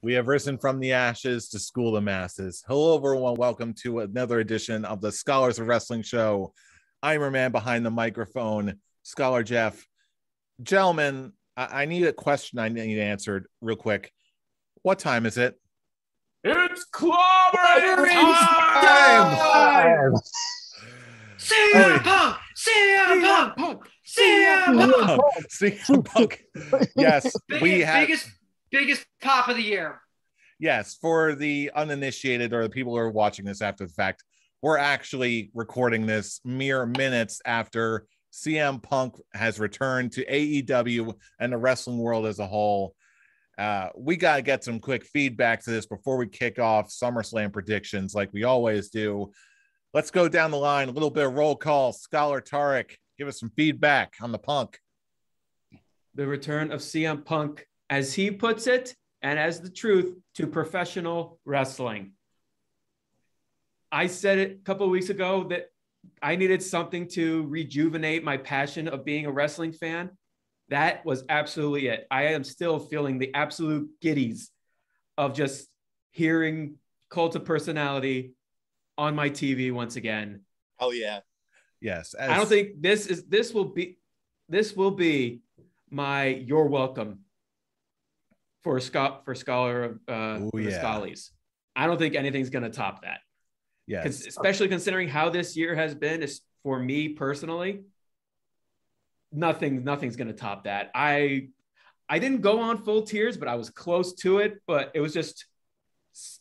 We have risen from the ashes to school the masses. Hello, everyone. Welcome to another edition of the Scholars of Wrestling Show. I'm your man behind the microphone, Scholar Jeff. Gentlemen, I need a question I need answered real quick. What time is it? It's clobbering time! CM Punk! CM Punk! CM Punk. Yes, we have biggest pop of the year. Yes, for the uninitiated or the people who are watching this after the fact, we're actually recording this mere minutes after CM Punk has returned to AEW and the wrestling world as a whole. We got to get some quick feedback to this before we kick off SummerSlam predictions like we always do. Let's go down the line, a little bit of roll call. Scholar Tarek, give us some feedback on the Punk. The return of CM Punk, as he puts it, and as the truth, to professional wrestling. I said it a couple of weeks ago that I needed something to rejuvenate my passion of being a wrestling fan. That was absolutely it. I am still feeling the absolute giddies of just hearing Cult of Personality on my TV once again. Oh yeah. Yes. I don't think this will be my "You're welcome" for Scholar of the Schollies. I don't think anything's going to top that. Yes. Especially considering how this year has been, for me personally, nothing's going to top that. I didn't go on full tears, but I was close to it, but it was just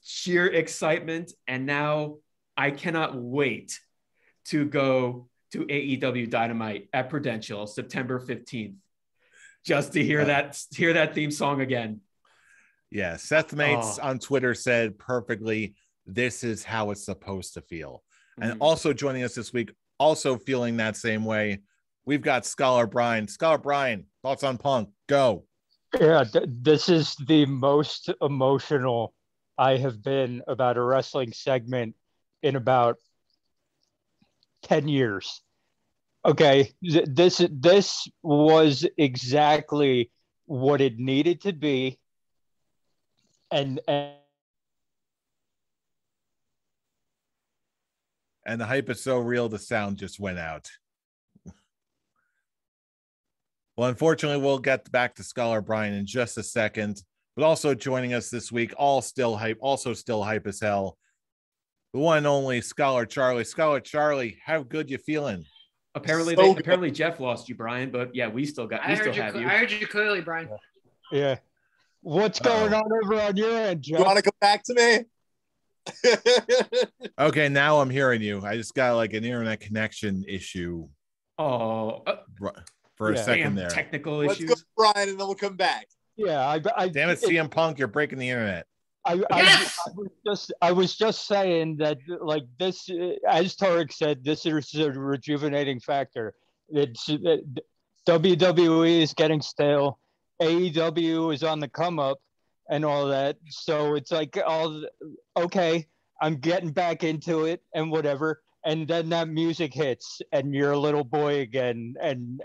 sheer excitement. And now I cannot wait to go to AEW Dynamite at Prudential September 15th, just to hear that theme song again. Yeah, Seth Mates on Twitter said perfectly, this is how it's supposed to feel. And also joining us this week, also feeling that same way, we've got Scholar Brian. Scholar Brian, thoughts on Punk? Go. Yeah, this is the most emotional I have been about a wrestling segment in about 10 years. Okay, this was exactly what it needed to be. And the hype is so real, the sound just went out. Well, unfortunately, we'll get back to Scholar Brian in just a second. But also joining us this week, still hype as hell, the one and only Scholar Charlie. Scholar Charlie, how good you feeling? Apparently Jeff lost you, Brian, but yeah, we still have you. I heard you clearly, Brian. Yeah. What's going on over on your end, Jeff? You want to come back to me? Okay, now I'm hearing you. I just got like an internet connection issue. For a second there. Technical Let's issues. go, Brian, and then we'll come back. Yeah, damn it, CM Punk, you're breaking the internet. I was just saying that, like, this, as Tarek said, this is a rejuvenating factor. It's WWE is getting stale. AEW is on the come up and all that. So it's like, okay, I'm getting back into it and whatever. And then that music hits and you're a little boy again, and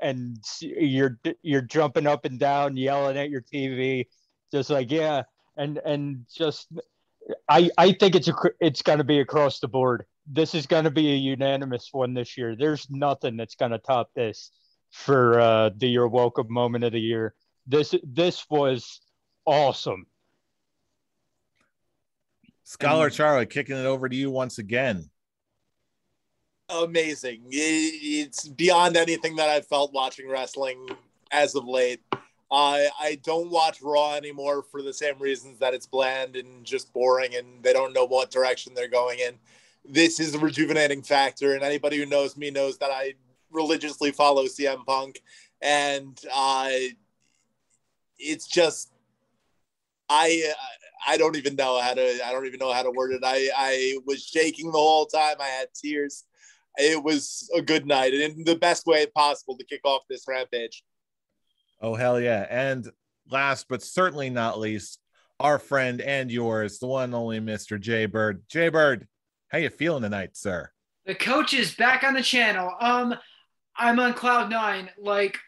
you're jumping up and down, yelling at your TV, just like, yeah. And just, I think it's going to be across the board. This is going to be a unanimous one this year. There's nothing that's going to top this for the You're Welcome moment of the year. This was awesome. Scholar Charlie, kicking it over to you once again. Amazing. It's beyond anything that I've felt watching wrestling as of late. I don't watch Raw anymore for the same reasons that it's bland and just boring and they don't know what direction they're going in. This is a rejuvenating factor, and anybody who knows me knows that I religiously follow CM Punk, and it's just I don't even know how to word it. I was shaking the whole time. I had tears. It was a good night, and in the best way possible to kick off this rampage. Oh, hell yeah. And last but certainly not least, our friend and yours, the one and only Mr. Jay Bird. Jay Bird, how you feeling tonight, sir? The coach is back on the channel. I'm on cloud nine. Like,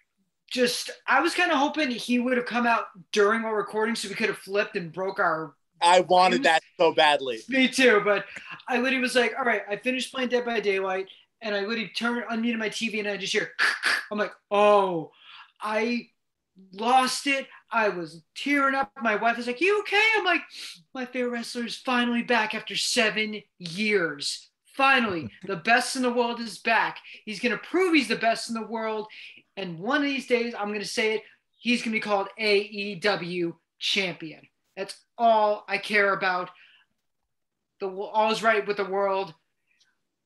I was kind of hoping he would have come out during our recording so we could have flipped and broke our. I wanted that so badly. Me too, but I literally was like, all right, I finished playing Dead by Daylight, and I literally unmuted my TV, and I just hear, I'm like, oh, I lost it. I was tearing up. My wife was like, you okay? I'm like, my favorite wrestler is finally back after 7 years. Finally, the best in the world is back. He's going to prove he's the best in the world. And one of these days, I'm going to say it, he's going to be called AEW champion. That's all I care about. All is right with the world.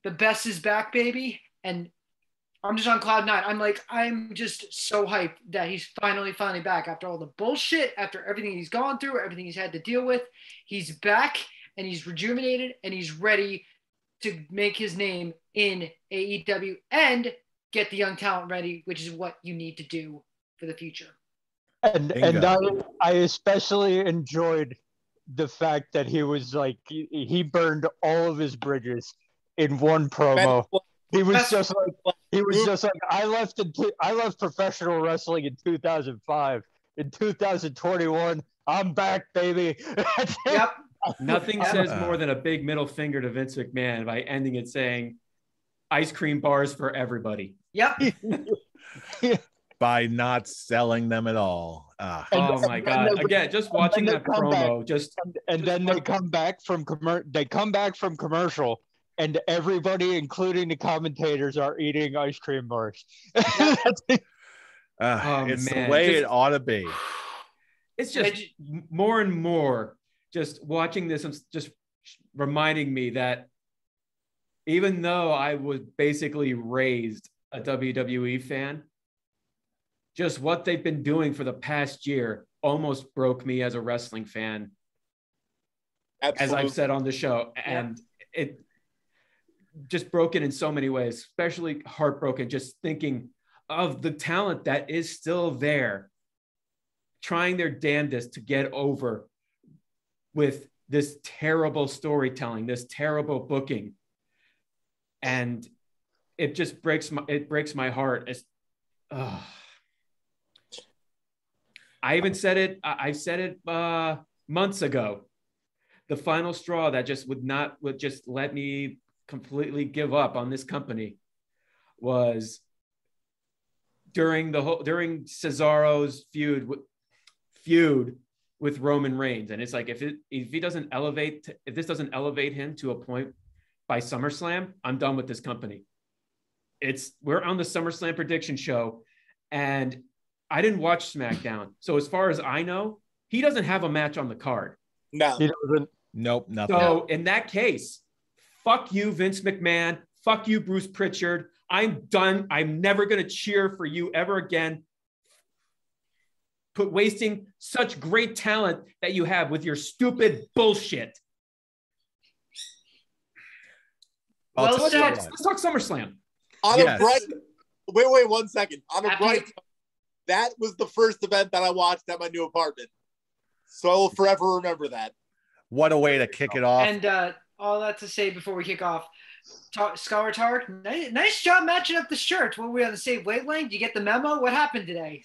The best is back, baby. And I'm just on cloud nine. I'm just so hyped that he's finally back after all the bullshit, after everything he's gone through, everything he's had to deal with. He's back and he's rejuvenated and he's ready to make his name in AEW and get the young talent ready, which is what you need to do for the future. And I especially enjoyed the fact that he was like, he burned all of his bridges in one promo. He was just like, I left professional wrestling in 2005. In 2021, I'm back, baby. Yep. Nothing says more than a big middle finger to Vince McMahon by ending it saying, ice cream bars for everybody. Yep. By not selling them at all. Oh my God! Again, just watching that promo, then they come back from commercial, and everybody, including the commentators, are eating ice cream bars. It's the way it ought to be. It's just more and more. Just watching this, and just reminding me that even though I was basically raised a WWE fan, just what they've been doing for the past year almost broke me as a wrestling fan. Absolutely. As I've said on the show. And it just broken in so many ways, especially heartbroken, just thinking of the talent that is still there, trying their damnedest to get over with this terrible storytelling, this terrible booking. And it just breaks my heart. I even said it. I said it months ago. The final straw that just would just let me completely give up on this company was during Cesaro's feud with Roman Reigns. And it's like, if this doesn't elevate him to a point by SummerSlam, I'm done with this company. We're on the SummerSlam prediction show, and I didn't watch SmackDown. So as far as I know, he doesn't have a match on the card. No. He doesn't. Nope, nothing. So in that case, fuck you, Vince McMahon. Fuck you, Bruce Pritchard. I'm done. I'm never going to cheer for you ever again. Wasting such great talent that you have with your stupid bullshit. Well said. Let's talk SummerSlam. Wait 1 second. On a bright note, that was the first event that I watched at my new apartment. So I will forever remember that. What a way to kick it off. And all that to say before we kick off, Scholar Tark, nice job matching up the shirts. Were we on the same wavelength? You get the memo? What happened today?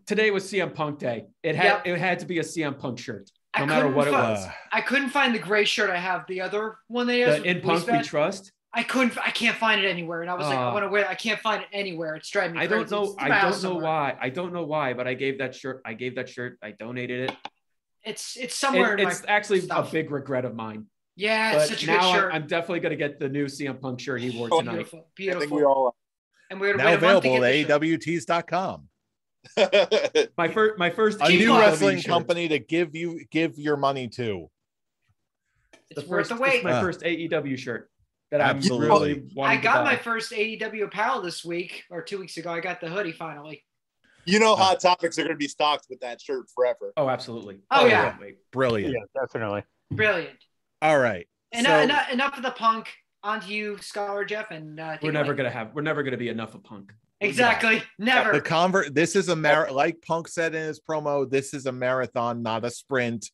Today was CM Punk Day. It had to be a CM Punk shirt, no matter what it was. I couldn't find the gray shirt I have. The other one they have. In Punk We Trust? I can't find it anywhere. And I was like, I want to wear it. I can't find it anywhere. It's driving me crazy. I don't know why, but I gave that shirt. I donated it. It's somewhere. It's actually stuff. A big regret of mine. Yeah, it's such a good shirt. I'm definitely going to get the new CM Punk shirt he wore tonight. Beautiful. I think we all are. And we're now available at AWTees.com. my first a new wrestling company to give your money to. It's worth the wait. It's my first AEW shirt that Absolutely. I'm really wanting I got to buy. my first AEW apparel this week or 2 weeks ago. I got the hoodie finally. You know, Hot Topics are going to be stocked with that shirt forever. Oh, absolutely. Oh yeah. Brilliant. Yeah, definitely. Brilliant. All right. Enough of the Punk. On to you, Scholar Jeff, and we're never gonna be enough of Punk. Exactly. Never. This is a like Punk said in his promo, this is a marathon, not a sprint.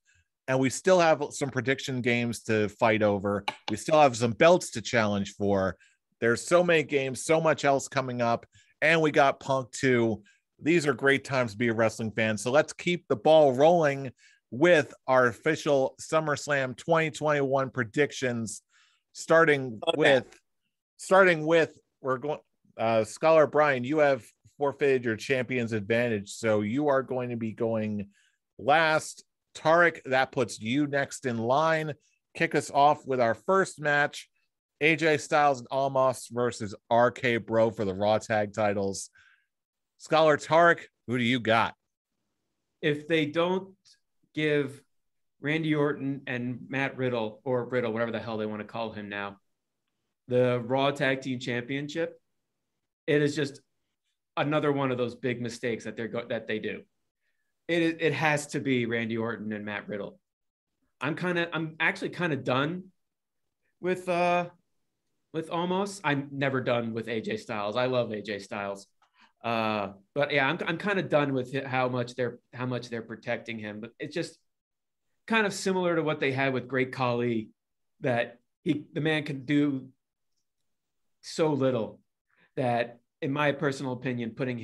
And we still have some prediction games to fight over. We still have some belts to challenge for. There's so many games, so much else coming up. and we got Punk too. These are great times to be a wrestling fan. So let's keep the ball rolling with our official SummerSlam 2021 predictions. Starting with we're going Scholar Brian, you have forfeited your champion's advantage, so you are going to be going last. Tarek, that puts you next in line. Kick us off with our first match, AJ Styles and Almas versus RK Bro for the Raw Tag titles. Scholar Tarek, who do you got? If they don't give Randy Orton and Matt Riddle, or Riddle, whatever the hell they want to call him now, the Raw Tag Team Championship, it is just another one of those big mistakes that they do. It has to be Randy Orton and Matt Riddle. I'm actually kind of done with Almost. I'm never done with AJ Styles. I love AJ Styles. But yeah, I'm kind of done with how much they're protecting him. But it's just kind of similar to what they had with Great Khali, that the man can do so little that, in my personal opinion, pushing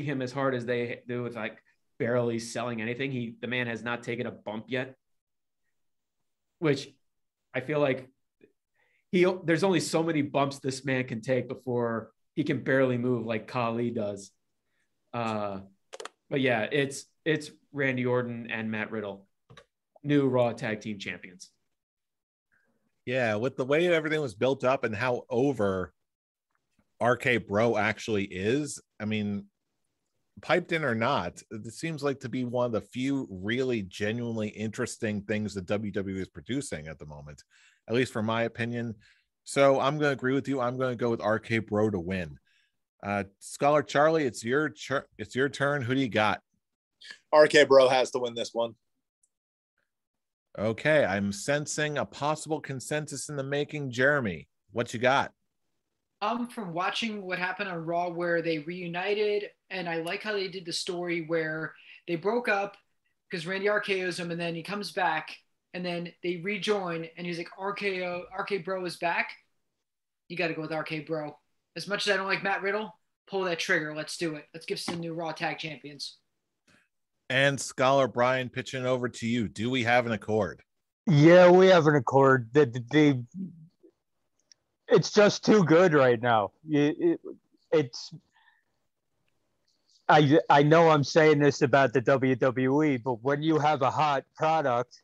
him as hard as they do with like barely selling anything. The man has not taken a bump yet, which I feel like there's only so many bumps this man can take before he can barely move like Khali does. But yeah, it's Randy Orton and Matt Riddle, new Raw Tag Team Champions. Yeah, with the way everything was built up and how over RK Bro actually is, I mean, piped in or not, it seems like to be one of the few really genuinely interesting things that WWE is producing at the moment, at least for my opinion. So I'm going to agree with you. I'm going to go with RK Bro to win. Scholar Charlie, it's your turn. Who do you got? RK Bro has to win this one. Okay, I'm sensing a possible consensus in the making. Jeremy, what you got? From watching what happened on Raw where they reunited, and I like how they did the story where they broke up because Randy RKO's him, and then he comes back, and then they rejoin, and he's like, RK Bro is back. You got to go with RK Bro. As much as I don't like Matt Riddle, pull that trigger. Let's do it. Let's give some new Raw Tag Champions. And Scholar Brian, pitching over to you. Do we have an accord? Yeah, we have an accord. It's just too good right now. I know I'm saying this about the WWE, but when you have a hot product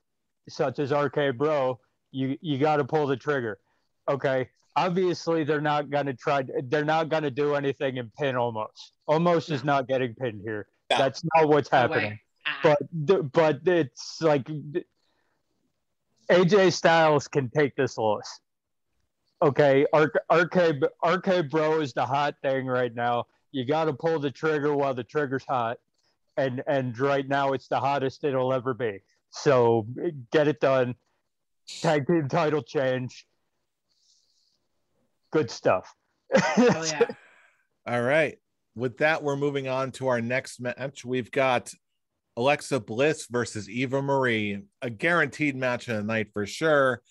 such as RK Bro, you got to pull the trigger. Okay, obviously they're not gonna do anything and pin Almost. Almost is not getting pinned here. Yeah. That's not what's happening. But it's like AJ Styles can take this loss. Okay, RK Bro is the hot thing right now. You got to pull the trigger while the trigger's hot, and right now it's the hottest it'll ever be. So get it done. Tag team title change. Good stuff. Oh yeah. All right. With that, we're moving on to our next match. We've got Alexa Bliss versus Eva Marie, a guaranteed match of the night for sure.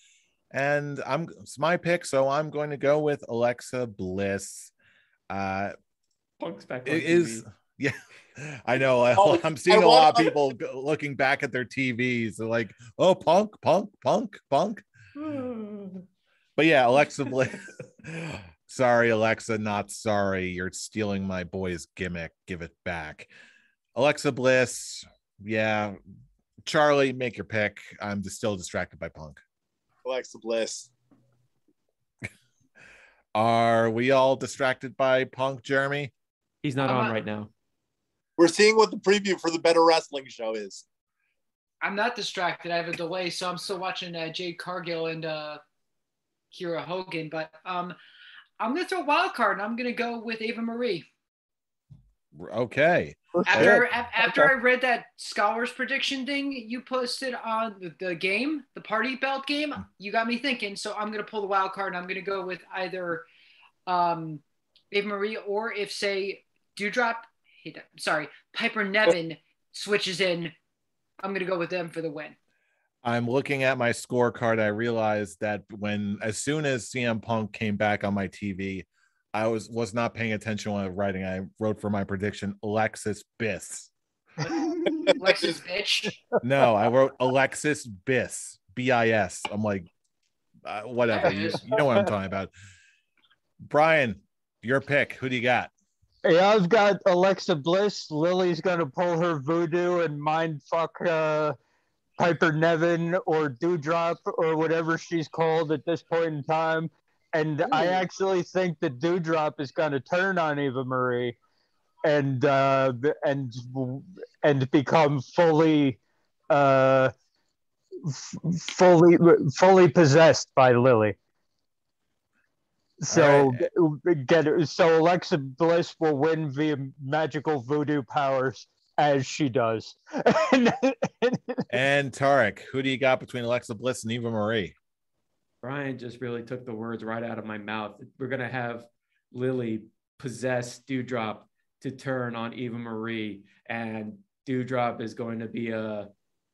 And it's my pick, so I'm going to go with Alexa Bliss. Punk's back on it TV. Is, yeah, I know. I'm seeing a lot of people looking back at their TVs. They're like, oh, Punk. But yeah, Alexa Bliss. Sorry, Alexa, not sorry. You're stealing my boy's gimmick. Give it back. Alexa Bliss. Yeah. Charlie, make your pick. I'm still distracted by Punk. Alexa Bliss. Are we all distracted by Punk, Jeremy? He's not on right now. We're seeing what the preview for the Better Wrestling show is. I'm not distracted. I have a delay, so I'm still watching Jade Cargill and Kira Hogan. But I'm going to throw a wild card, and I'm going to go with Eva Marie. Okay. After I read that Scholars prediction thing you posted on the game, the party belt game, you got me thinking. So I'm going to pull the wild card, and I'm going to go with either Eva Marie, or if, say, Piper Niven switches in, I'm going to go with them for the win. I'm looking at my scorecard. I realized that as soon as CM Punk came back on my TV, I was not paying attention when I was writing. I wrote for my prediction Alexis Bliss. Alexis bitch. No, I wrote Alexis Bliss, BIS. I'm like, whatever. You know what I'm talking about. Brian, your pick. Who do you got? Yeah, I've got Alexa Bliss. Lily's gonna pull her voodoo and mind fuck Piper Nevin or Dewdrop or whatever she's called at this point in time. And I actually think that Dewdrop is going to turn on Eva Marie and become fully possessed by Lily. So so Alexa Bliss will win via magical voodoo powers as she does. And Tarek, who do you got between Alexa Bliss and Eva Marie? Brian just really took the words right out of my mouth. We're going to have Lily possess Dewdrop to turn on Eva Marie, and Dewdrop is going to be a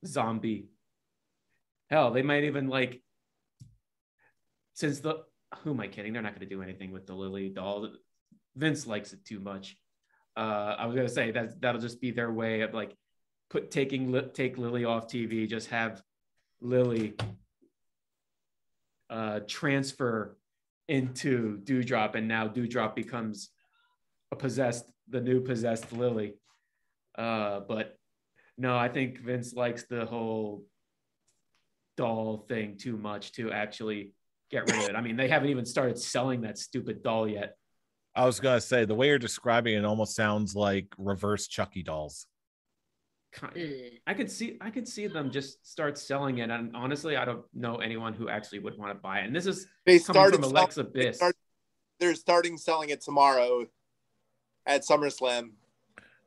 zombie. Hell, they might even who am I kidding? They're not going to do anything with the Lily doll. Vince likes it too much. I was going to say that'll just be their way of take Lily off TV, just have Lily transfer into Dewdrop, and now Dewdrop becomes the new possessed Lily. But no, I think Vince likes the whole doll thing too much to actually get rid of it. I mean, they haven't even started selling that stupid doll yet. I was going to say, the way you're describing it almost sounds like reverse Chucky dolls. I could see them just start selling it, and honestly, I don't know anyone who actually would want to buy it. And this is coming from Alexa Bliss. They're starting selling it tomorrow at SummerSlam.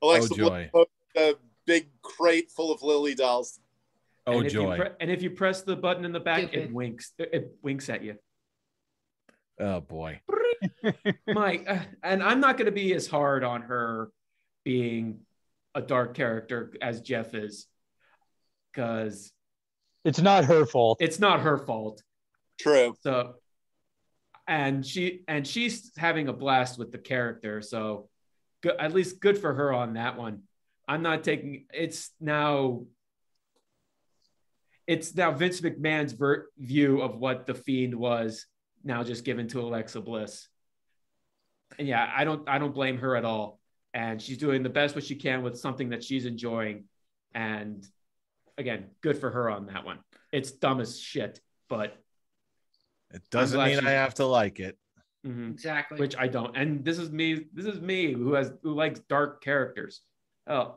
Alexa joy! Bliss, a big crate full of Lily dolls. Oh joy! And if you press the button in the back, it winks. It winks at you. Oh boy! Mike, and I'm not going to be as hard on her being a dark character as Jeff is, because it's not her fault. It's not her fault. True. So, and she's having a blast with the character. So, at least good for her on that one. I'm not taking. It's now Vince McMahon's view of what the Fiend was now just given to Alexa Bliss. And yeah, I don't blame her at all. And she's doing the best what she can with something that she's enjoying. And again, good for her on that one. It's dumb as shit, but it doesn't mean I have to like it. Mm-hmm. Exactly. Which I don't. And this is me who likes dark characters. The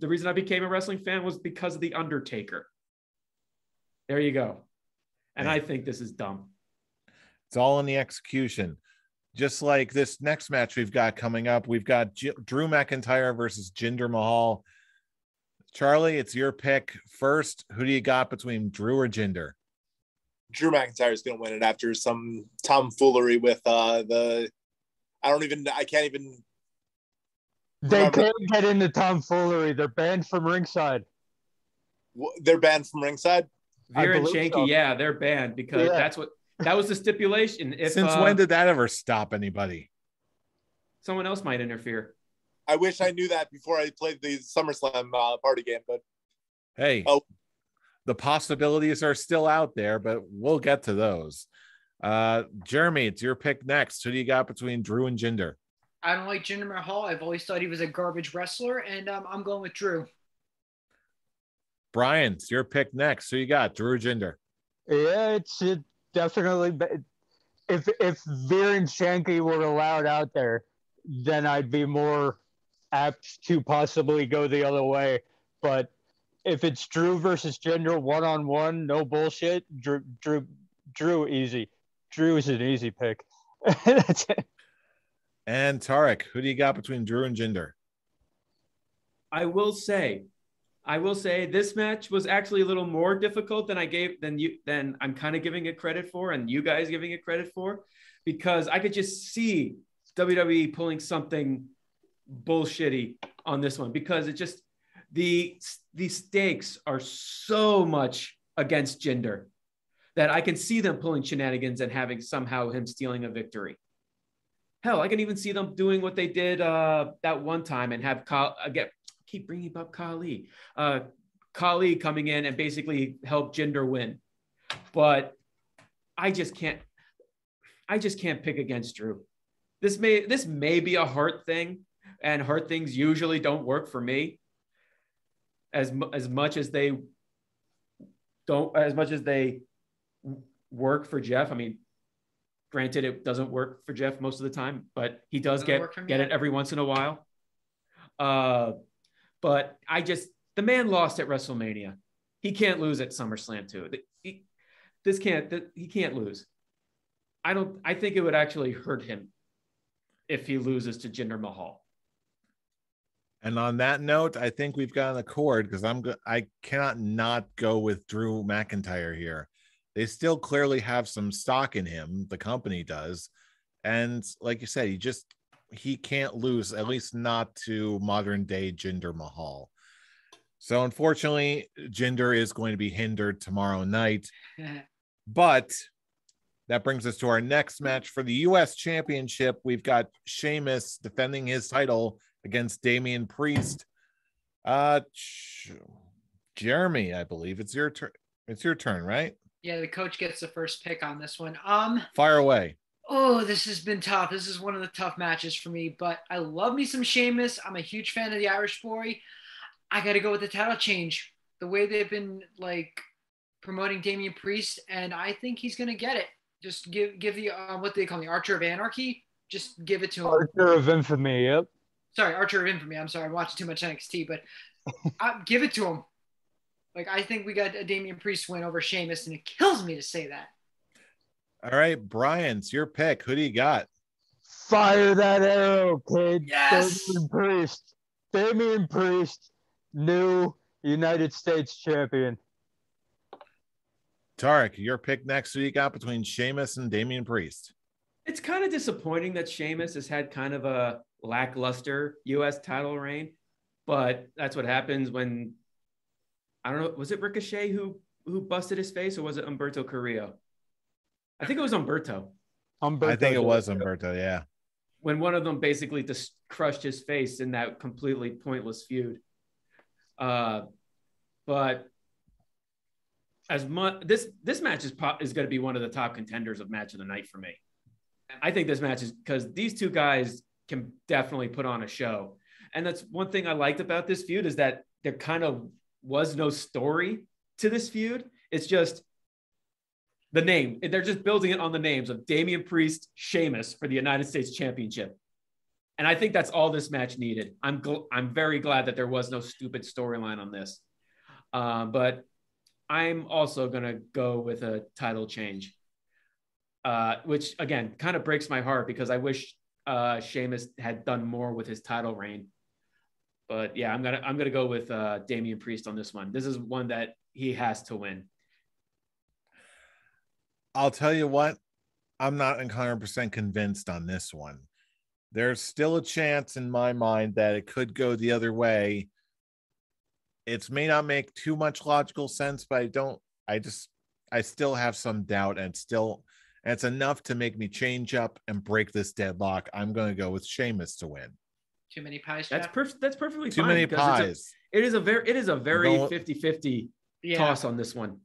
reason I became a wrestling fan was because of The Undertaker. There you go. And I think this is dumb. It's all in the execution. Just like this next match we've got coming up, we've got Drew McIntyre versus Jinder Mahal. Charlie, it's your pick first. Who do you got between Drew or Jinder? Drew McIntyre is going to win it after some tomfoolery with I can't even. They can't get into tomfoolery. They're banned from ringside. They're banned from ringside? Veer and Shanky, so. Yeah, they're banned because that was the stipulation. Since when did that ever stop anybody? Someone else might interfere. I wish I knew that before I played the SummerSlam party game, but hey, the possibilities are still out there, but we'll get to those. Jeremy, it's your pick next. Who do you got between Drew and Jinder? I don't like Jinder Mahal. I've always thought he was a garbage wrestler, and I'm going with Drew. Brian, it's your pick next. Who you got, Drew or Jinder? Yeah, it's definitely. If Veer and Shanky were allowed out there, then I'd be more apt to possibly go the other way. But if it's Drew versus Jinder one-on-one, no bullshit, Drew easy. Drew is an easy pick. That's it. And Tarek, who do you got between Drew and Jinder? I will say this match was actually a little more difficult than I'm kind of giving it credit for, and you guys giving it credit for, because I could just see WWE pulling something bullshitty on this one, because it just the stakes are so much against Jinder that I can see them pulling shenanigans and having somehow him stealing a victory. Hell, I can even see them doing what they did that one time and have keep bringing up Khali. Khali coming in and basically help Jinder win. But I just can't pick against Drew. This may be a heart thing, and heart things usually don't work for me. As much as they work for Jeff. I mean, granted, it doesn't work for Jeff most of the time, but he does get it every once in a while. But the man lost at WrestleMania. He can't lose at SummerSlam too. He can't lose. I think it would actually hurt him if he loses to Jinder Mahal. And on that note, I think we've got an accord because I cannot not go with Drew McIntyre here. They still clearly have some stock in him. The company does. And like you said, he can't lose, at least not to modern day Jinder Mahal. So unfortunately, Jinder is going to be hindered tomorrow night. But that brings us to our next match for the U.S. Championship. We've got Sheamus defending his title against Damien Priest. Jeremy, I believe it's your turn. It's your turn, right? Yeah, the coach gets the first pick on this one. Fire away. Oh, this has been tough. This is one of the tough matches for me, but I love me some Sheamus. I'm a huge fan of the Irish boy. I got to go with the title change. The way they've been promoting Damien Priest, and I think he's going to get it. Just give the what they call the Archer of Anarchy. Just give it to him. Archer of Infamy. Yep. Sorry, Archer of Infamy. I'm sorry, I'm watching too much NXT, but give it to him. I think we got a Damien Priest win over Sheamus, and it kills me to say that. All right, Brian, it's your pick. Who do you got? Fire that arrow, kid. Yes. Damien Priest, new United States champion. Tarek, your pick next. Who you got between Sheamus and Damien Priest? It's kind of disappointing that Sheamus has had kind of a lackluster U.S. title reign, but that's what happens when, I don't know, was it Ricochet who busted his face, or was it Humberto Carrillo? I think it was Humberto. I think it was Humberto, yeah. When one of them basically just crushed his face in that completely pointless feud. But as much this match is going to be one of the top contenders of match of the night for me. I think this match is because these two guys can definitely put on a show. And that's one thing I liked about this feud, is that there kind of was no story to this feud. It's just the name. They're just building it on the names of Damien Priest, Sheamus for the United States Championship. And I think that's all this match needed. I'm very glad that there was no stupid storyline on this. But I'm also going to go with a title change, which again kind of breaks my heart because I wish Sheamus had done more with his title reign. But yeah, I'm gonna go with Damien Priest on this one. This is one that he has to win. I'll tell you what, I'm not 100% convinced on this one. There's still a chance in my mind that it could go the other way. It may not make too much logical sense, but I still have some doubt, and it's enough to make me change up and break this deadlock. I'm going to go with Sheamus to win. Too many pies. That's perfectly Too fine. many pies. It is a very 50-50 toss on this one.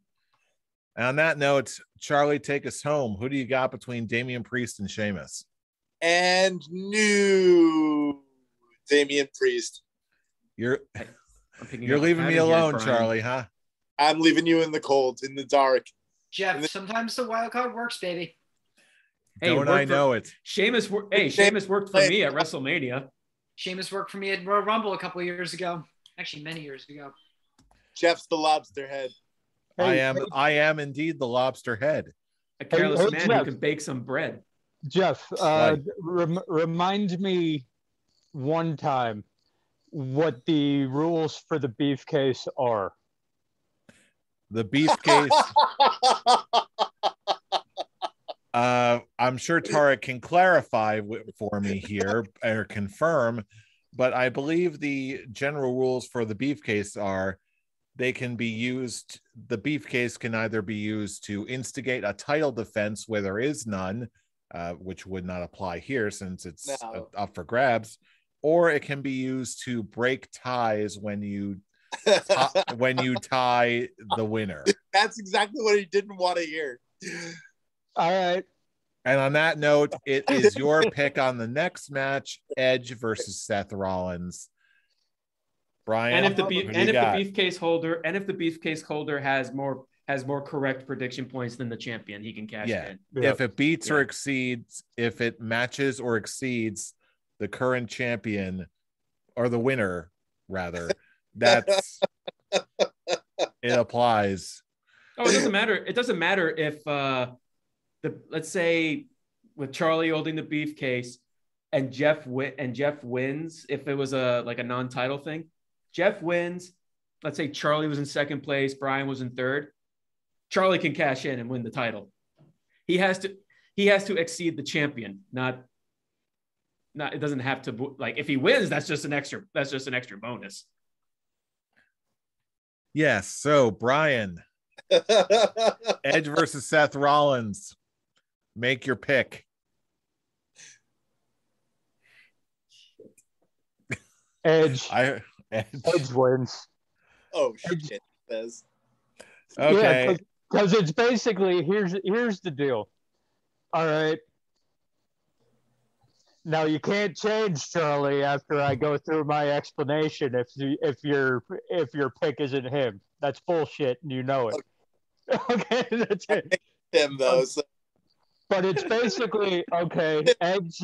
And on that note, Charlie, take us home. Who do you got between Damien Priest and Sheamus? And new Damien Priest. You're leaving me alone, Charlie, huh? I'm leaving you in the cold, in the dark. Jeff, sometimes the wild card works, baby. Hey, don't I know it? Sheamus worked for me at WrestleMania. Sheamus worked for me at Royal Rumble a couple of years ago. Actually, many years ago. Jeff's the lobster head. I am indeed the lobster head. A careless man Jeff, who can bake some bread. Jeff, remind me one time what the rules for the beef case are. The beef case. I'm sure Tarek can clarify for me here or confirm, but I believe the general rules for the beef case are they can be used. The beef case can either be used to instigate a title defense where there is none, which would not apply here since it's No. up for grabs, or it can be used to break ties when you tie the winner. That's exactly what he didn't want to hear. All right. And on that note, it is your pick on the next match: Edge versus Seth Rollins. Brian, And if the who do you got? briefcase holder has more correct prediction points than the champion, he can cash in. Yeah. If it beats or exceeds, if it matches or exceeds the current champion or the winner, rather, that's it applies. Oh, it doesn't matter. It doesn't matter if let's say with Charlie holding the briefcase and Jeff wins. If it was a non-title thing, Jeff wins. Let's say Charlie was in second place, Brian was in third. Charlie can cash in and win the title. He has to exceed the champion. Not it doesn't have to, like, if he wins, that's just an extra bonus. Yes. So Brian, Edge versus Seth Rollins. Make your pick. Edge. Edge Wins. Oh shit! Says. Okay. Because it's basically here's the deal. All right. Now you can't change Charlie after I go through my explanation. If your pick isn't him, that's bullshit, and you know it. Okay, that's it. Him though. So. But it's basically okay. Edge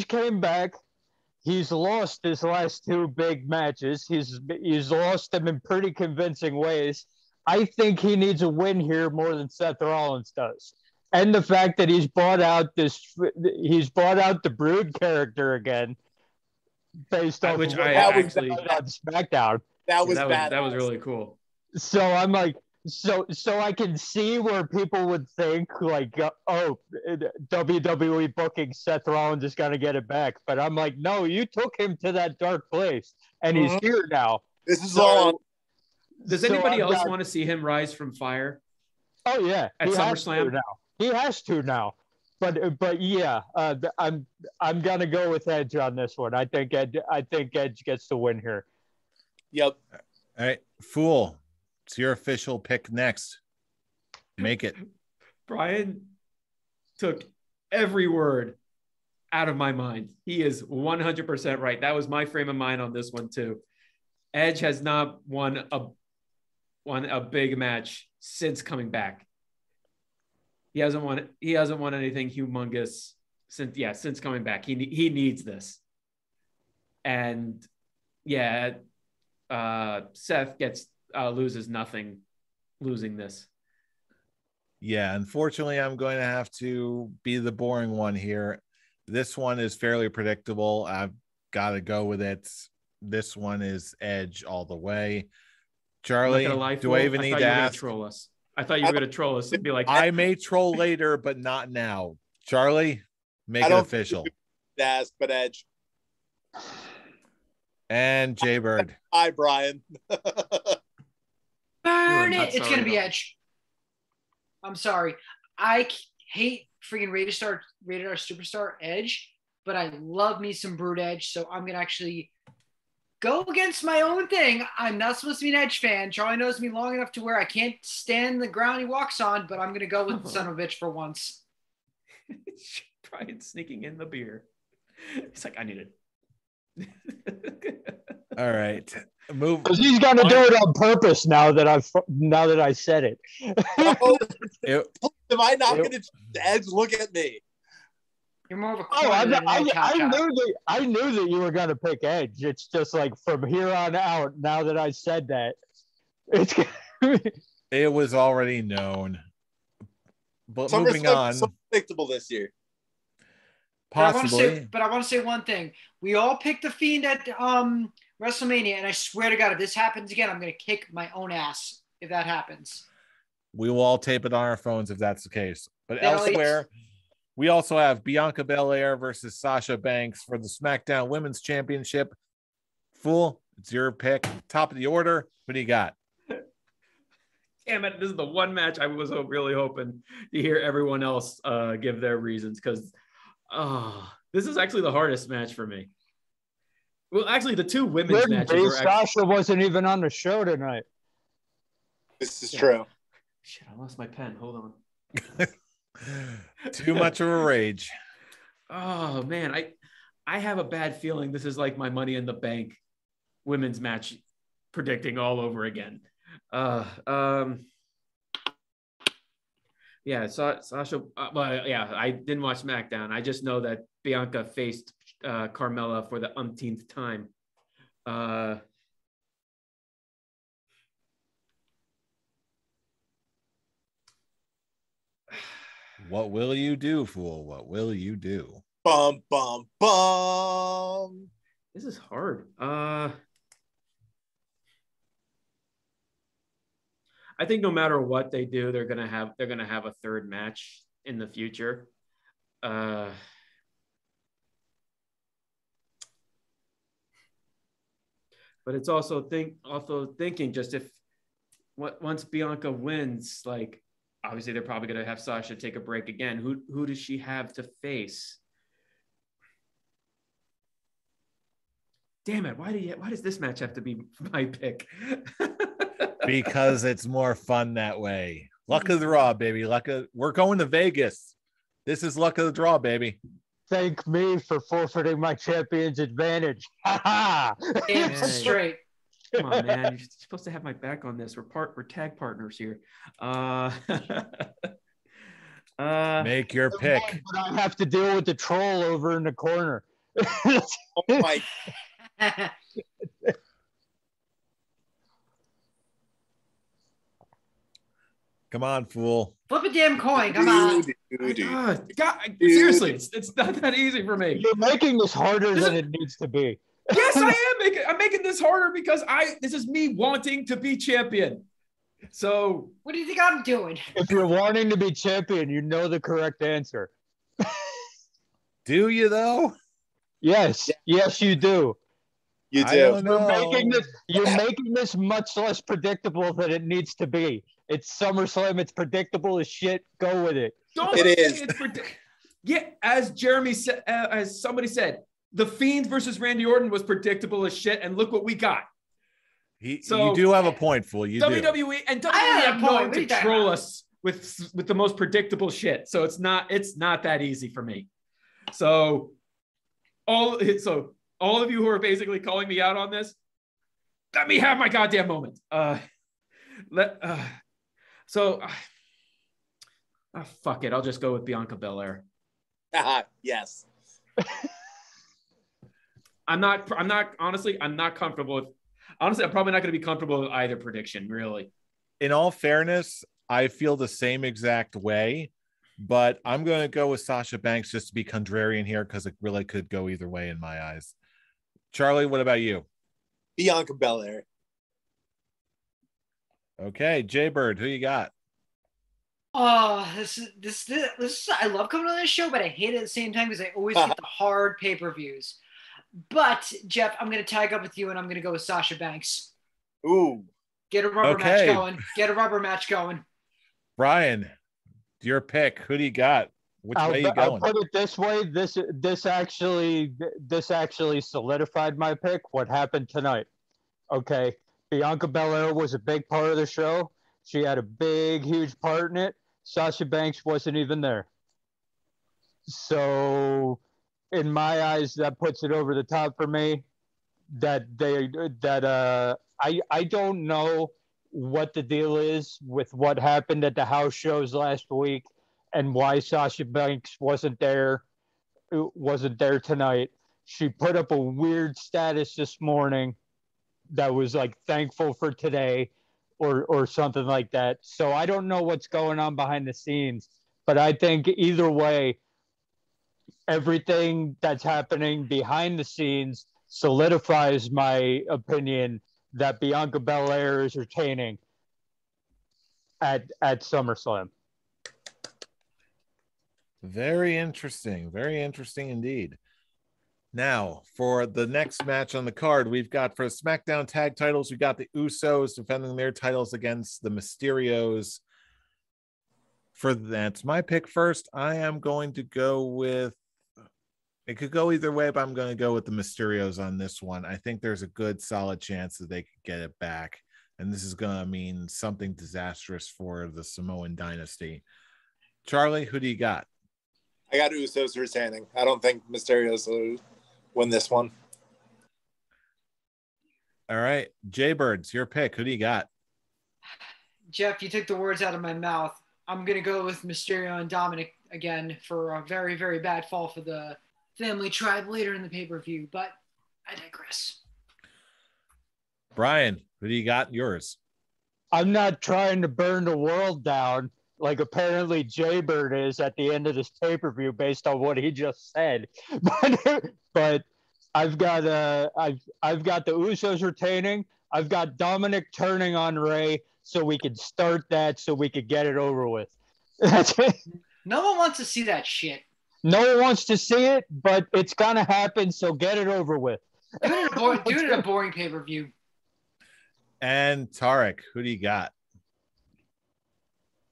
came back. He's lost his last two big matches. He's lost them in pretty convincing ways. I think he needs a win here more than Seth Rollins does. And the fact that he's brought out the Brood character again, based on which what I happened actually on SmackDown. That was really cool. So I'm like, so I can see where people would think like, oh, WWE booking Seth Rollins is gonna get it back, but I'm like, no, you took him to that dark place, and he's here now. This is all. Does anybody else want to see him rise from fire? Oh yeah, at SummerSlam now. He has to now. But yeah, I'm gonna go with Edge on this one. I think Edge gets the win here. Yep. All right, Fool. It's your official pick next. Make it. Brian took every word out of my mind. He is 100% right. That was my frame of mind on this one too. Edge has not won a big match since coming back. He hasn't won anything humongous since coming back. He needs this. And yeah, Seth loses nothing losing this. Yeah, unfortunately, I'm going to have to be the boring one here. This one is fairly predictable. I've got to go with it. This one is Edge all the way. Charlie, do I even need to ask? Troll us. I thought you were going to troll us and be like, I may troll later, but not now. Charlie, make it official. Ask, but Edge. And Jaybird. Hi, Brian. Burn it. It's going to be Edge. I'm sorry. I hate freaking Rated R Superstar Edge, but I love me some Brood Edge, so I'm going to actually go against my own thing. I'm not supposed to be an Edge fan. Charlie knows me long enough to where I can't stand the ground he walks on, but I'm going to go with the son of a bitch for once. Brian sneaking in the beer. He's like, I need it. All right. Move. Because he's going to do it on purpose now that I said it. Am I not going to Edge? Look at me. You're more of a I knew that you were going to pick Edge. It's just like from here on out, now that I said that, it was already known. But moving on. So predictable this year. Possibly. But I want to say one thing. We all picked the Fiend at WrestleMania, and I swear to God, if this happens again, I'm going to kick my own ass if that happens. We will all tape it on our phones if that's the case. But elsewhere, we also have Bianca Belaire versus Sasha Banks for the SmackDown Women's Championship. Fool, it's your pick. Top of the order. What do you got? damn it, this is the one match I was really hoping to hear everyone else give their reasons, because this is actually the hardest match for me. Well, actually, the two women's matches are Sasha wasn't even on the show tonight. This is true. Shit, I lost my pen. Hold on. Too much of a rage. Oh man, I have a bad feeling this is like my Money in the Bank women's match predicting all over again. Yeah, Sasha. Well, yeah, I didn't watch Smackdown. I just know that Bianca faced Carmella for the umpteenth time. What will you do, fool? What will you do? Bum, bum, bum. This is hard. I think no matter what they do, they're gonna have a third match in the future. But it's also thinking just if once Bianca wins, like obviously they're probably gonna have Sasha take a break again. Who does she have to face? Damn it! Why does this match have to be my pick? Because it's more fun that way. Luck of the draw, baby. We're going to Vegas. This is luck of the draw, baby. Thank me for forfeiting my champion's advantage. Damn straight. Come on, man. You're supposed to have my back on this. We're tag partners here. Make your pick. But I have to deal with the troll over in the corner. Oh my. Come on, fool. Flip a damn coin. Come on. God, seriously, it's not that easy for me. You're making this harder than it needs to be. Yes, I am. I'm making this harder because this is me wanting to be champion. So what do you think I'm doing? If you're wanting to be champion, you know the correct answer. Do you though? Yes, yes, you do. You do. You're making this much less predictable than it needs to be. It's SummerSlam. It's predictable as shit. Go with it. It is. Yeah, as Jeremy said, as somebody said, The Fiend versus Randy Orton was predictable as shit, and look what we got. You do have a point, fool. You WWE and WWE have known to troll us with the most predictable shit. So it's not that easy for me. So all of you who are basically calling me out on this, let me have my goddamn moment. Fuck it. I'll just go with Bianca Belaire. Yes. I'm not comfortable with. Honestly, I'm probably not going to be comfortable with either prediction, really. In all fairness, I feel the same exact way, but I'm going to go with Sasha Banks just to be contrarian here because it really could go either way in my eyes. Charlie, what about you? Bianca Belaire. Okay, Jay Bird, who you got? Oh, this is I love coming on this show, but I hate it at the same time because I always get the hard pay-per-views. But Jeff, I'm going to tag up with you, and I'm going to go with Sasha Banks. Ooh, get a rubber match going. Get a rubber match going. Brian, your pick. Who do you got? Which way you going? I'll put it this way. This actually solidified my pick. What happened tonight? Okay, Bianca Belair was a big part of the show. She had a huge part in it. Sasha Banks wasn't even there. So, in my eyes, that puts it over the top for me. I don't know what the deal is with what happened at the house shows last week and why Sasha Banks wasn't there tonight. She put up a weird status this morning that was like thankful for today or something like that. So I don't know what's going on behind the scenes, but I think either way, everything that's happening behind the scenes solidifies my opinion that Bianca Belair is retaining at SummerSlam. Very interesting indeed. Now, for the next match on the card, we've got for SmackDown tag titles, we've got the Usos defending their titles against the Mysterios. That's my pick first. I am going to go with, it could go either way, but I'm going to go with the Mysterios on this one. I think there's a good solid chance that they could get it back. And this is going to mean something disastrous for the Samoan dynasty. Charlie, who do you got? I got Usos retaining. I don't think Mysterios will win this one. All right. Jaybirds, your pick. Who do you got? Jeff, you took the words out of my mouth. I'm going to go with Mysterio and Dominic again for a very, very bad fall for the Family Tribe later in the pay-per-view, but I digress. Brian, who do you got? Yours. I'm not trying to burn the world down like apparently Jaybird is at the end of this pay-per-view based on what he just said. But I've got the Usos retaining. I've got Dominic turning on Ray so we could start that so we could get it over with. That's it. No one wants to see that shit. No one wants to see it, but it's gonna happen, so get it over with. Do it in a boring pay-per-view. And Tarek, who do you got?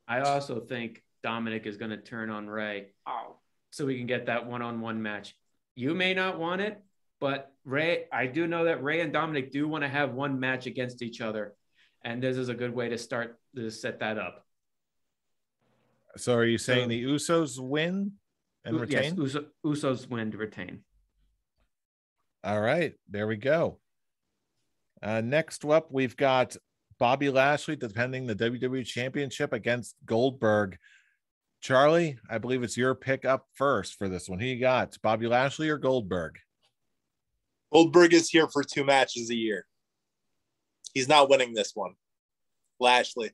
I also think Dominic is going to turn on Ray. Oh, so we can get that one-on-one match. You may not want it, but Ray, I do know that Ray and Dominic do want to have one match against each other. And this is a good way to start to set that up. So are you saying the Usos win and retain? Yes, Usos win to retain. All right, there we go. Next up, we've got Bobby Lashley defending the WWE Championship against Goldberg. Charlie, I believe it's your pick up first for this one. Who you got, Bobby Lashley or Goldberg? Goldberg is here for 2 matches a year. He's not winning this one. Lashley.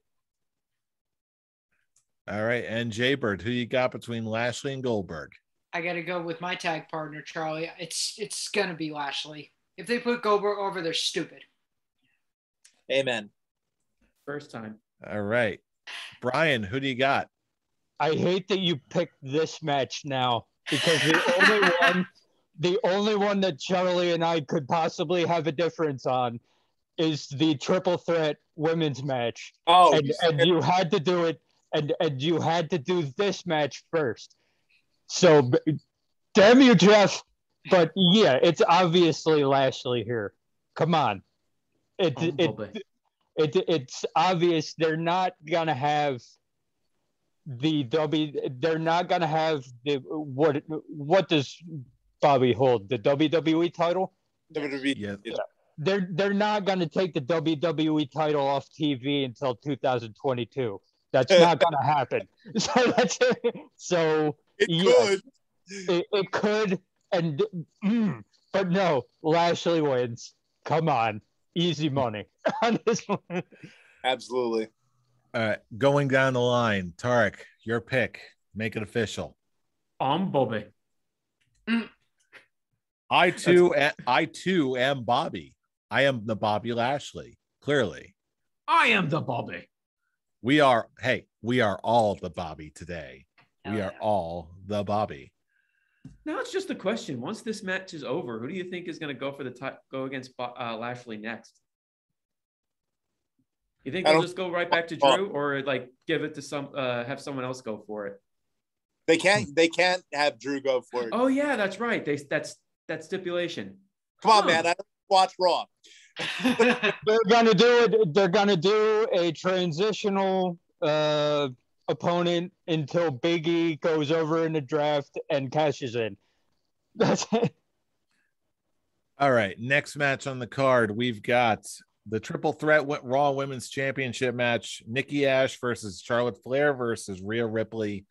All right, and Jaybird, who you got between Lashley and Goldberg? I got to go with my tag partner, Charlie. It's going to be Lashley. If they put Goldberg over, they're stupid. Amen. First time. All right. Brian, who do you got? I hate that you picked this match now because the only one that Charlie and I could possibly have a difference on is the triple threat women's match. Oh, and you had to do it, and you had to do this match first. So, damn you, Jeff. But yeah, it's obviously Lashley here. Come on. It's obvious they're not gonna have they're not gonna have the what does Bobby hold? The WWE title? WWE. Yeah. They're not gonna take the WWE title off TV until 2022. That's not gonna happen. So It could. It could, but no, Lashley wins. Come on. Easy money on this one. Absolutely. Going down the line, Tarek, your pick. Make it official. Bobby. I too am Bobby. I am the Bobby Lashley. Clearly, I am the Bobby. we are all the Bobby today. We are yeah. all the Bobby. Now it's just a question. Once this match is over, who do you think is going to go for go against Lashley next? You think they'll just go right back to Drew, or like give it to have someone else go for it? They can't have Drew go for it. Oh yeah, that's right. That's that stipulation. Come on, man. I don't watch Raw. They're gonna do it. They're gonna do a transitional opponent until Big E goes over in the draft and cashes in. That's it. All right, next match on the card, we've got the triple threat Raw Women's Championship match: Nikki Ash versus Charlotte Flair versus Rhea Ripley.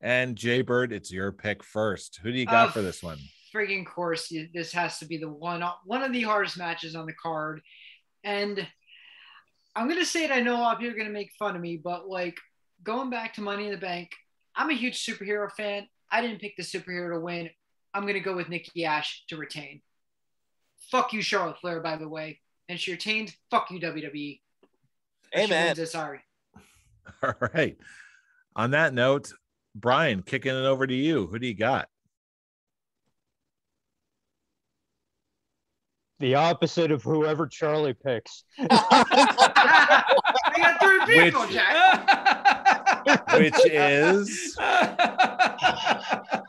And Jaybird, it's your pick first. Who do you got for this one? Friggin' course, this has to be the one of the hardest matches on the card. And I'm gonna say it. I know a lot of people are gonna make fun of me, but like going back to Money in the Bank, I'm a huge superhero fan. I didn't pick the superhero to win. I'm gonna go with Nikki Ash to retain. Fuck you, Charlotte Flair, by the way. And she retained. Fuck you, WWE. Amen. Sorry. All right. On that note, Brian, kicking it over to you. Who do you got? The opposite of whoever Charlie picks. We got 3 people, Jack. Which is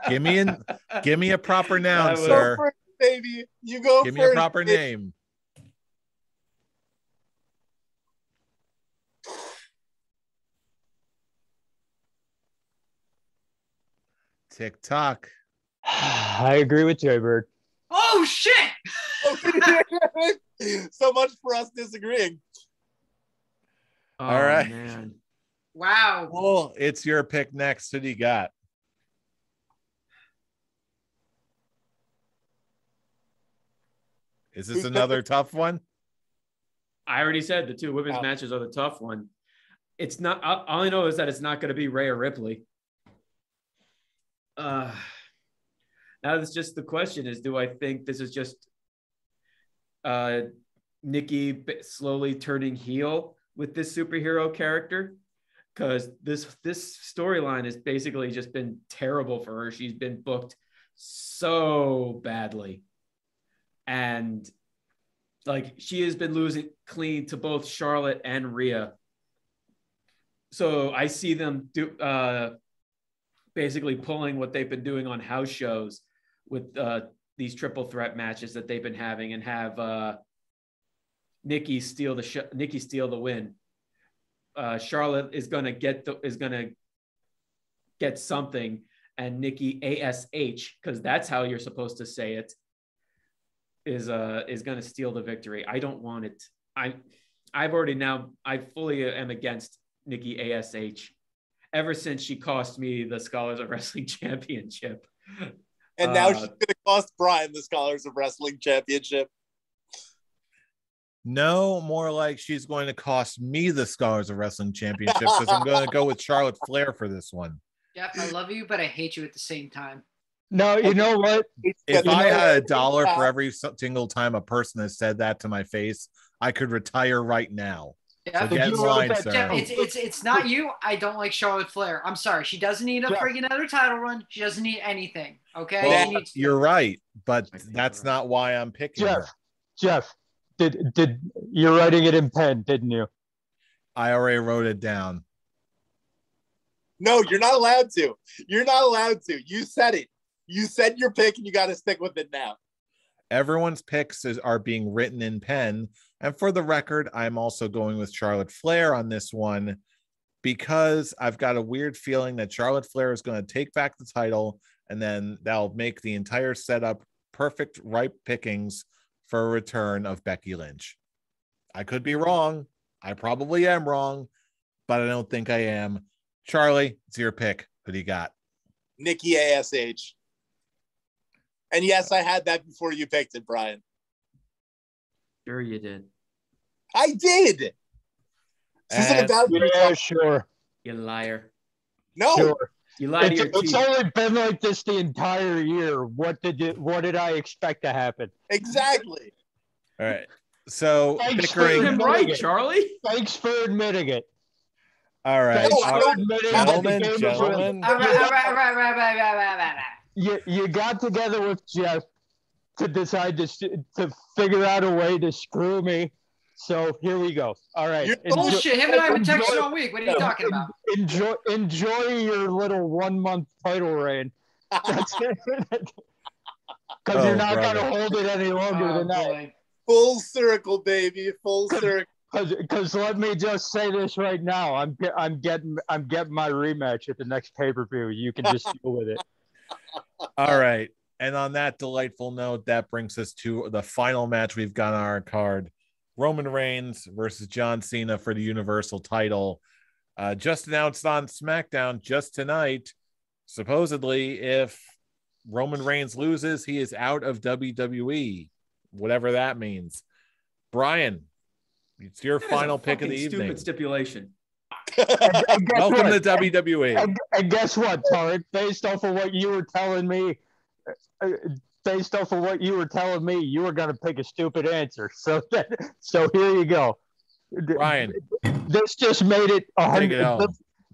give me a proper noun, That was- sir. Go for it, baby. You go Give for me a it, proper baby. name. TikTok. I agree with Jaybird. Oh shit! So much for us disagreeing. Oh, All right. man. Wow. Well, it's your pick next. Who do you got? Is this Who's another tough one? I already said the 2 women's Oh. matches are the tough one. It's not. All I know is that it's not going to be Rhea Ripley. Now it's just the question is, do I think this is just Nikki slowly turning heel with this superhero character? Because this storyline has basically just been terrible for her. She's been booked so badly. And like she has been losing clean to both Charlotte and Rhea. So I see them basically pulling what they've been doing on house shows with these triple threat matches that they've been having, and have Nikki steal the win. Charlotte is gonna get something, and Nikki ASH, because that's how you're supposed to say it, is gonna steal the victory. I don't want it. I fully am against Nikki ASH ever since she cost me the Scholars of Wrestling Championship. And now she's going to cost Brian the Scholars of Wrestling Championship. No, more like she's going to cost me the Scholars of Wrestling Championship, because I'm going to go with Charlotte Flair for this one. Jeff, I love you, but I hate you at the same time. No, you know what? If I had $1 for every single time a person has said that to my face, I could retire right now. Yeah, So get in line, sir. Jeff, it's not you. I don't like Charlotte Flair. I'm sorry. She doesn't need a friggin' another title run. She doesn't need anything. Okay. Well, you're right, but that's not why I'm picking her. Jeff, did you're writing it in pen, didn't you? I already wrote it down. No, you're not allowed to. You're not allowed to. You said it. You said your pick, and you got to stick with it now. Everyone's picks are being written in pen. And for the record, I'm also going with Charlotte Flair on this one, because I've got a weird feeling that Charlotte Flair is going to take back the title, and then that'll make the entire setup perfect, ripe pickings for a return of Becky Lynch. I could be wrong. I probably am wrong, but I don't think I am. Charlie, it's your pick. Who do you got? Nikki ASH. And yes, I had that before you picked it, Brian. Sure you did. I did. This isn't about Yeah, sure. You liar. No. Sure. You lied to your It's teeth. only been like this the entire year. What did I expect to happen? Exactly. All right. So Thanks Put bickering. him right, Charlie. Thanks for admitting it. All right. Thanks I for don't- admitting that the Gentlemen, game was gentlemen. All right. You got together with Jeff to decide to figure out a way to screw me. So here we go. All right. You're Bullshit. Him and I have been texting all week. What are you talking about? Enjoy your little 1 month title reign. Because Oh, you're not brother. going to hold it any longer Oh, than that. boy. Full circle, baby. Full circle. Because let me just say this right now, I'm getting my rematch at the next pay-per-view. You can just deal with it. All right. And on that delightful note, that brings us to the final match we've got on our card. Roman Reigns versus John Cena for the Universal title. Just announced on SmackDown just tonight. Supposedly, if Roman Reigns loses, he is out of WWE, whatever that means. Brian, it's your final pick of the evening. Stupid stipulation. And guess Welcome what? to WWE. And guess what, Tarek? Based off of what you were telling me, you were going to pick a stupid answer. So here you go. Brian, This just made it take it home.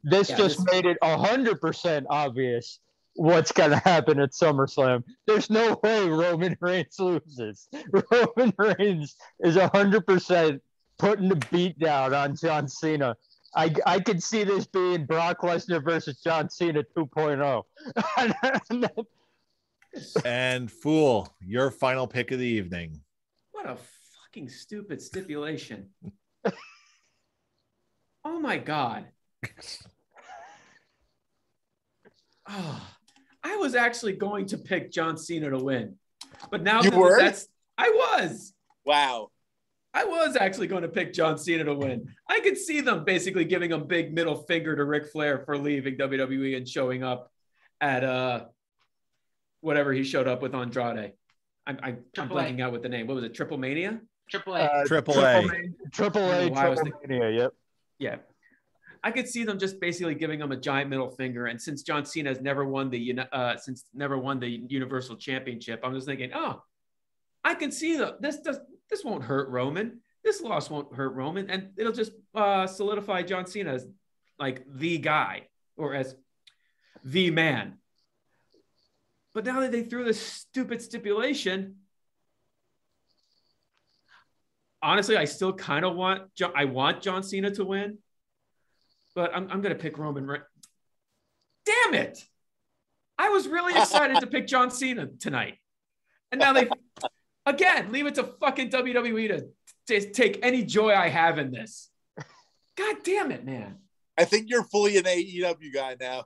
made it 100% obvious what's going to happen at SummerSlam. There's no way Roman Reigns loses. Roman Reigns is 100% putting the beat down on John Cena. I could see this being Brock Lesnar versus John Cena 2.0. And Fool, your final pick of the evening. What a fucking stupid stipulation. Oh my God. Oh, I was actually going to pick John Cena to win. But now I was. Wow. I was actually going to pick John Cena to win. I could see them basically giving a big middle finger to Ric Flair for leaving WWE and showing up at whatever he showed up with Andrade. I'm blanking out with the name. What was it? Triple Mania? Triple A. Triple A. Triple Mania, yep. Yeah. I could see them just basically giving him a giant middle finger. And since John Cena has never won the Universal Championship, I'm just thinking, oh, I can see this won't hurt Roman. This loss won't hurt Roman, and it'll just solidify John Cena as like the guy or as the man. But now that they threw this stupid stipulation, honestly, I still kind of want John Cena to win, but I'm going to pick Roman Reigns. Damn it! I was really excited to pick John Cena tonight, and now they again leave it to fucking WWE to take any joy I have in this. God damn it, man! I think you're fully an AEW guy now.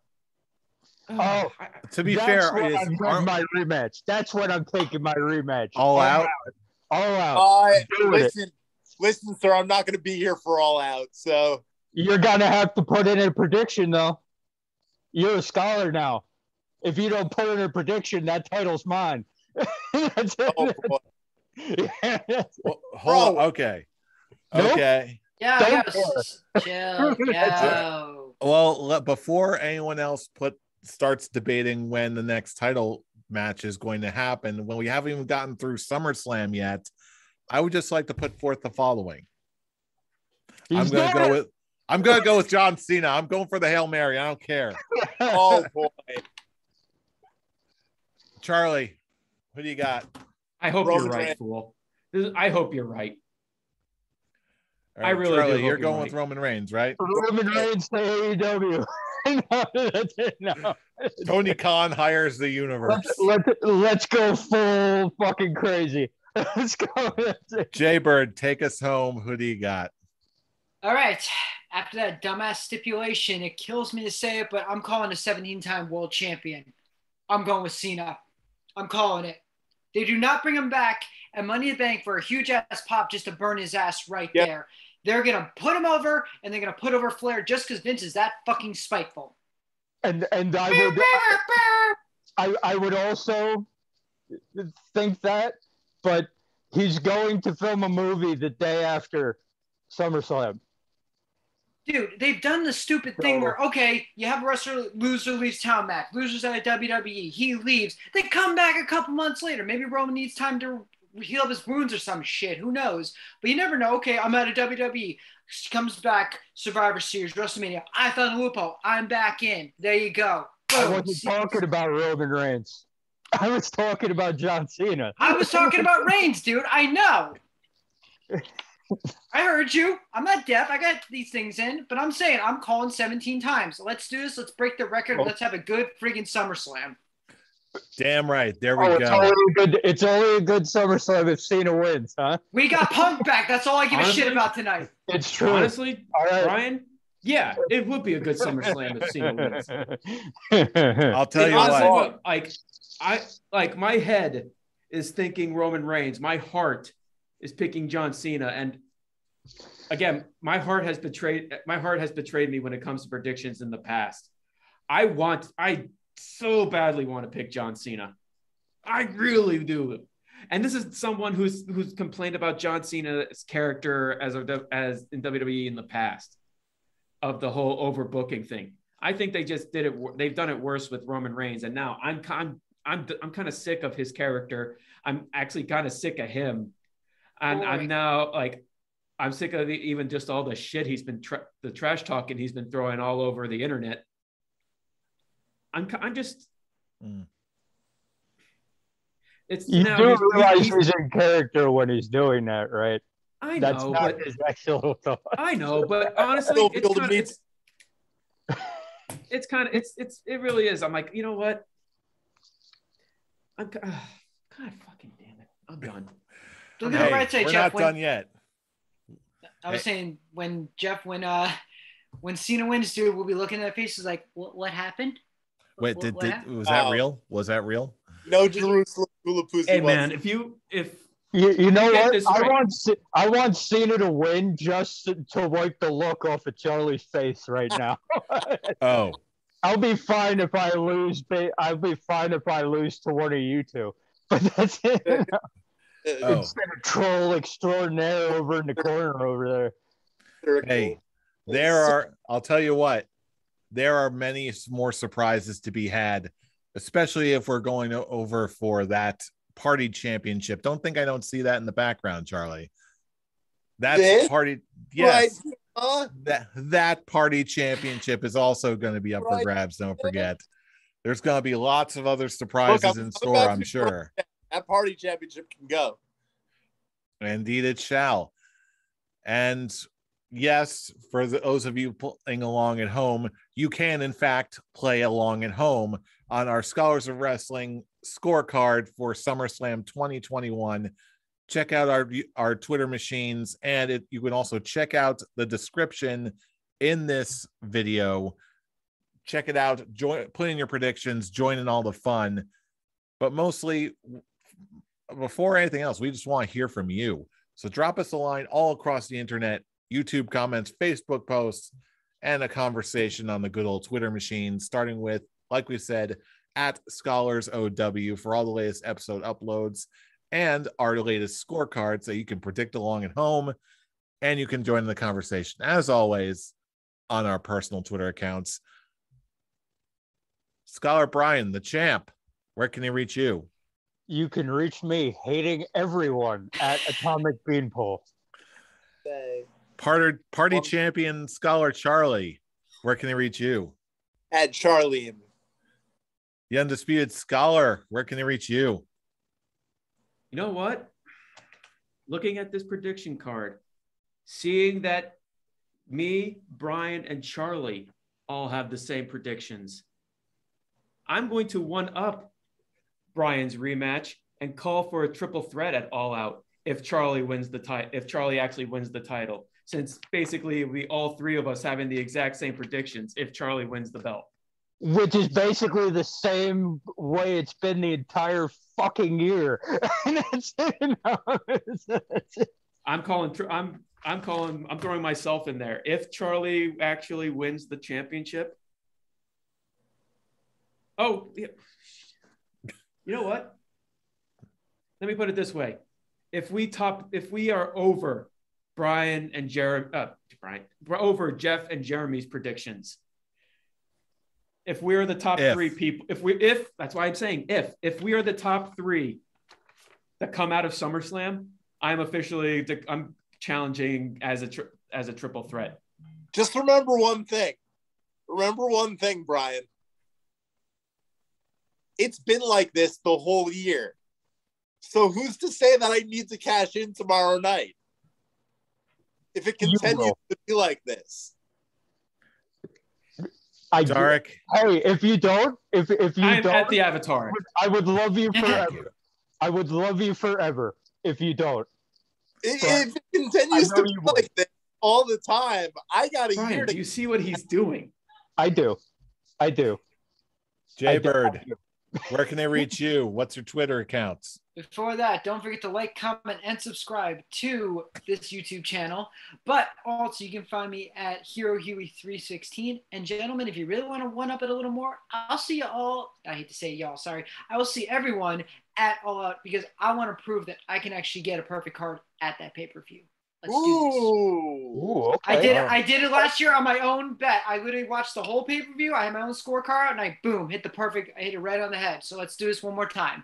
Oh, to be fair, my rematch. That's what I'm taking my rematch. All Out. All Out. Listen, sir, I'm not going to be here for All Out. So you're going to have to put in a prediction, though. You're a scholar now. If you don't put in a prediction, that title's mine. That's it. Oh, boy. Yeah. Well, hold on. Okay. Nope. Okay. Yeah, chill. Yo. Well, before anyone else starts debating when the next title match is going to happen, when we haven't even gotten through SummerSlam yet, I would just like to put forth the following. I'm gonna go with John Cena. I'm going for the Hail Mary. I don't care. Oh boy. Charlie, what do you got? I hope Roman you're right, Reigns. fool. I hope you're right. All right, I really Charlie, do you're hope going you're with right. Roman Reigns, right? Roman Reigns to AEW. No, that's it. No. Tony Khan hires the universe. Let's go full fucking crazy. Let's go. Jay Bird, take us home. Who do you got? All right. After that dumbass stipulation, it kills me to say it, but I'm calling a 17-time world champion. I'm going with Cena. I'm calling it. They do not bring him back at Money in the Bank for a huge ass pop just to burn his ass right there. They're going to put him over, and they're going to put over Flair just because Vince is that fucking spiteful. And I would also think that, but he's going to film a movie the day after SummerSlam. Dude, they've done the stupid thing where, okay, you have a wrestler, loser leaves town match, losers at WWE, he leaves, they come back a couple months later. Maybe Roman needs time to heal up his wounds or some shit, who knows? But you never know. Okay, I'm out of WWE, comes back, Survivor Series, WrestleMania, I found a loophole, I'm back in, there you go. Boom. I wasn't talking about Roman Reigns. I was talking about John Cena. I was talking about Reigns, dude, I know. I heard you. I'm not deaf. I got these things in, but I'm saying I'm calling 17 times. Let's do this. Let's break the record. Let's have a good friggin' SummerSlam. Damn right. There we go. It's only a good SummerSlam if Cena wins, huh? We got Punk back. That's all I give a shit about tonight. It's true. Honestly, right. Brian, yeah, it would be a good SummerSlam if Cena wins. I'll tell you honestly, what. My head is thinking Roman Reigns. My heart is picking John Cena, and again, my heart has betrayed me when it comes to predictions in the past. I so badly want to pick John Cena. I really do. And this is someone who's complained about John Cena's character as in WWE in the past, of the whole overbooking thing. I think they just did it. They've done it worse with Roman Reigns, and now I'm kind of sick of his character. I'm actually kind of sick of him. And I'm now I'm sick of even just all the shit he's been the trash talking he's been throwing all over the internet. It's You now do he's, realize he's, he's in character when he's doing that, right? I That's know, not but his actual thought. I know, but honestly, Still it's feel the kind need. of it really is. I'm like, you know what? God fucking damn it. I'm done. Look at the right side, we're Jeff. not done yet. I was saying when Cena wins, dude, we'll be looking at faces like, what happened? Wait, What happened? was that real? Was that real? No Jerusalem Hula Pussy. Hey man, if You know get what? this I right. want Cena to win just to wipe the look off of Charlie's face right now. Oh, I'll be fine if I lose. I'll be fine if I lose to one of you two. But that's it. oh. Instead of troll extraordinaire over in the corner over there. Hey, I'll tell you what, there are many more surprises to be had, especially if we're going over for that party championship. Don't think I don't see that in the background, Charlie. That's this? party. Yes. Right. That party championship is also going to be up for grabs. Don't forget. There's going to be lots of other surprises in store, I'm sure. That party championship can go. Indeed, it shall. And yes, for those of you playing along at home, you can, in fact, play along at home on our Scholars of Wrestling scorecard for SummerSlam 2021. Check out our Twitter machines, and you can also check out the description in this video. Check it out. Put in your predictions. Join in all the fun. But mostly, before anything else, we just want to hear from you. So drop us a line all across the internet, YouTube comments, Facebook posts, and a conversation on the good old Twitter machine, starting with, like we said, at ScholarsOW for all the latest episode uploads and our latest scorecards that you can predict along at home, and you can join the conversation, as always, on our personal Twitter accounts. Scholar Brian, the champ, where can he reach you? You can reach me hating everyone at Atomic Beanpole. Party champion Scholar Charlie, where can he reach you? At Charlie. The undisputed Scholar, where can he reach you? You know what? Looking at this prediction card, seeing that me, Brian, and Charlie all have the same predictions, I'm going to one-up Brian's rematch and call for a triple threat at All Out if Charlie wins the title. If Charlie actually wins the title, since basically we all three of us having the exact same predictions if Charlie wins the belt, which is basically the same way it's been the entire fucking year. I'm throwing myself in there. If Charlie actually wins the championship, you know what? Let me put it this way: if we are over Brian and over Jeff and Jeremy's predictions, if we're the top three people, if that's why I'm saying if we are the top three that come out of SummerSlam, I'm challenging as a triple threat. Just remember one thing. Brian. It's been like this the whole year. So who's to say that I need to cash in tomorrow night? If it continues to be like this. Tarek. Hey, if you don't, I'm at the Avatar. I would love you forever. I would love you forever if you don't. If it continues to be like this all the time, I got a year to... Do you see what he's doing? I do. Jay Bird, where can they reach you? What's your Twitter accounts? Before that, don't forget to like, comment, and subscribe to this YouTube channel. But also, you can find me at HeroHuey316. And gentlemen, if you really want to one-up it a little more, I'll see you all. I hate to say y'all, sorry. I will see everyone at All Out because I want to prove that I can actually get a perfect card at that pay-per-view. Let's do this. Ooh, okay. I did it last year on my own bet. I literally watched the whole pay-per-view. I had my own scorecard, and I hit I hit it right on the head. So let's do this one more time.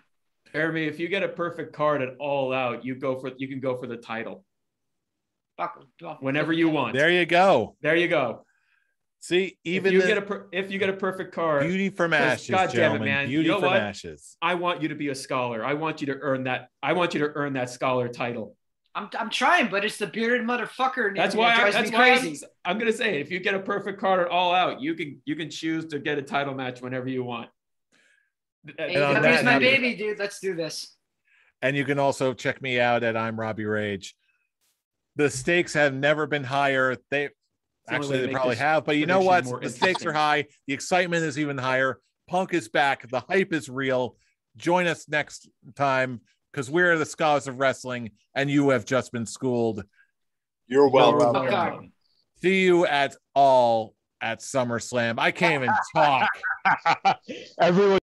Jeremy, if you get a perfect card at All Out, you can go for the title. Whenever you want. There you go. See, even if you get a perfect card, beauty from ashes, God damn it, gentlemen. man. Beauty You know from what? ashes. I want you to be a scholar. I want you to earn that. I want you to earn that scholar title. I'm trying, but it's the bearded motherfucker. That's why. I'm gonna say, if you get a perfect card at All Out, you can choose to get a title match whenever you want. AEW's my baby, dude. Let's do this. And you can also check me out at I'm Robbie Rage. The stakes have never been higher. They probably have, but you know what? The stakes are high. The excitement is even higher. Punk is back. The hype is real. Join us next time because we're the scholars of wrestling and you have just been schooled. You're welcome. See you at SummerSlam. I can't even talk. Everyone.